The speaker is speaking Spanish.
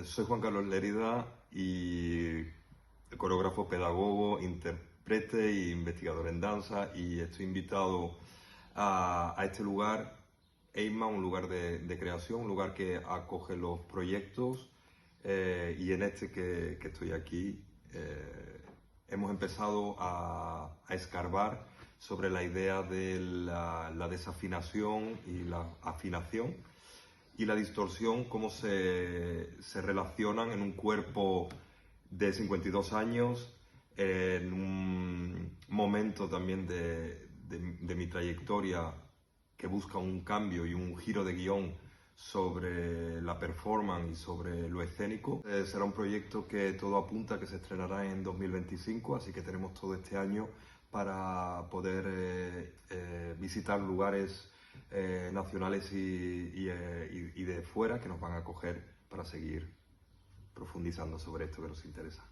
Soy Juan Carlos Lérida y coreógrafo, pedagogo, intérprete e investigador en danza, y estoy invitado a este lugar, EIMA, un lugar de creación, un lugar que acoge los proyectos, y en este que estoy aquí hemos empezado a escarbar sobre la idea de la desafinación y la afinación y la distorsión, cómo se relacionan en un cuerpo de 52 años, en un momento también de mi trayectoria que busca un cambio y un giro de guión sobre la performance y sobre lo escénico. Será un proyecto que todo apunta a que se estrenará en 2025, así que tenemos todo este año para poder visitar lugares nacionales y de fuera que nos van a acoger para seguir profundizando sobre esto que nos interesa.